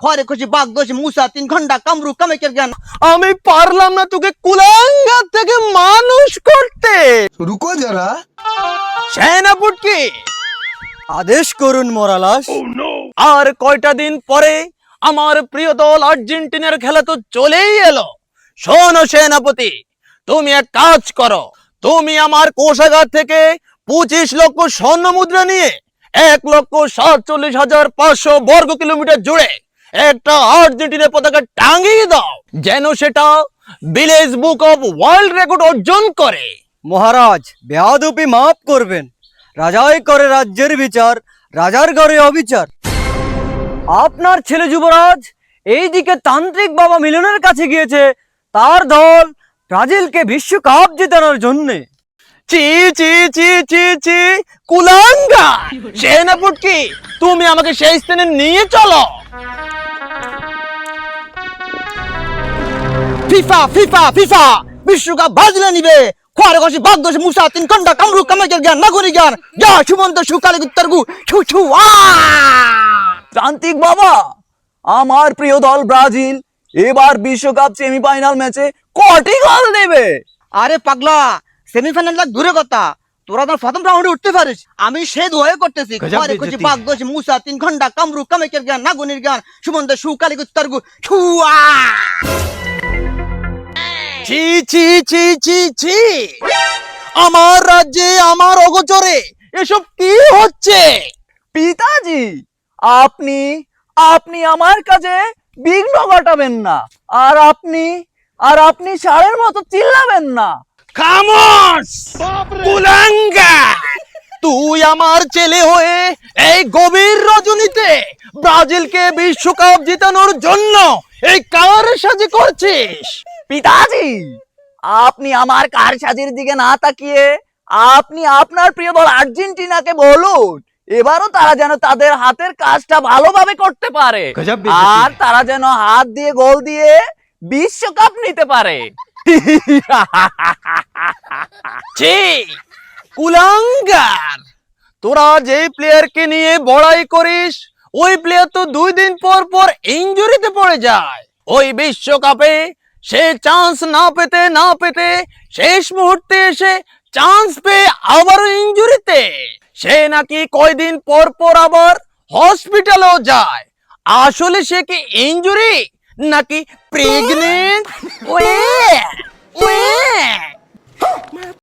খরে খুশি বাগদোষ মুসা 3 ঘন্টা কামরু কামাইকের জ্ঞান। আমি পারলাম না তোকে কুলাঙ্গার থেকে মানুষ করতে। रुको जरा। সেনাপতি আদেশ করুন মোরালাস। আর কয়টা দিন পরে আমার প্রিয় দল আর্জেন্টিনার খেলা তো চলেই এলো। শোনো সেনাপতি, তুমি এক কাজ করো, তুমি আমার কোষাগার থেকে 25 লক্ষ স্বর্ণ মুদ্রা নিয়ে 1,47,500 বর্গ কিলোমিটার জুড়ে একটা আর্জেন্টিনার পতাকা টাঙিয়ে দাও, যেন সেটা village book of world record অর্জন করে। মহারাজ, বেয়াদবি মাফ করবেন। রাজাই করে রাজ্যের বিচার, রাজার ঘরে অবিচার। আপনার ছেলে যুবরাজ এইদিকে তান্ত্রিক বাবা মিলনের কাছে গিয়েছে তার দল ব্রাজিলকে বিশ্বকাপ জেতানোর জন্যে। চি চি চি চি চি কুলাঙ্গা! সেনাপতি, তুমি আমাকে সেই স্থানে নিয়ে চলো। ফিফা ফিফা ফিফা বিশ্বকাপ ব্রাজিলে নিবে। খরে খুশি বাগদোষ মুসা 3 ঘন্টা কামরু কামাইকের জ্ঞান নাগরিক জ্ঞান। যা সুমন্ত সুকালী উত্তরগু ছু ছু আ। তান্ত্রিক বাবা, আমার প্রিয় দল ব্রাজিল এবার বিশ্বকাপ সেমিফাইনাল ম্যাচে কটি গোল দেবে? আরে পাগলা, সেমিফাইনাল দূরে কথা, তোরা তো প্রথম রাউন্ডে উঠতে পারিস। আমি সে দোয়া করতেছি। খরে খুশি বাগদোষ মুসা 3 ঘন্টা কামরু কামাইকের জ্ঞান নাগরিক জ্ঞান সুমন্ত সুকালী উত্তরগু ছু আ। ছি ছি ছি ছি ছি! আমার রাজ্যে আমার অগোচরে এসব কি হচ্ছে? পিতাজি, আপনি আপনি আমার কাজে বিঘ্ন ঘটাবেন না, আর আপনি ষাঁড়ের মতো চিল্লাবেন না। খামোশ কুলাঙ্গা! তুই আমার ছেলে হয়ে এই গভীর রজনীতে ব্রাজিলকে বিশ্বকাপ জেতানোর জন্য এই কার সাজি করছিস? পিতাজি, আপনি আমার কারসাজির দিকে না তাকিয়ে আপনি আপনার প্রিয় দল আর্জেন্টিনাকে বলুন এবারও তারা যেন তাদের হাতের কাজটা ভালোভাবে করতে পারে, আর তারা যেন হাত দিয়ে গোল দিয়ে বিশ্বকাপ নিতে পারে। ছি কুলাঙ্গার! তোরা যে প্লেয়ারকে নিয়ে বড়াই করিস ওই প্লেয়ার তো 2 দিন পর পর ইনজুরিতে পড়ে যায়। ওই বিশ্বকাপে সে চান্স না পেতে শেষ মুহূর্তে এসে চান্স পেয়ে আবারও ইনজুরিতে। সে নাকি কয়দিন পর পর আবার হসপিটালেও যায়। আসলে সে কি ইনজুরি নাকি প্রেগনেন্ট? Way way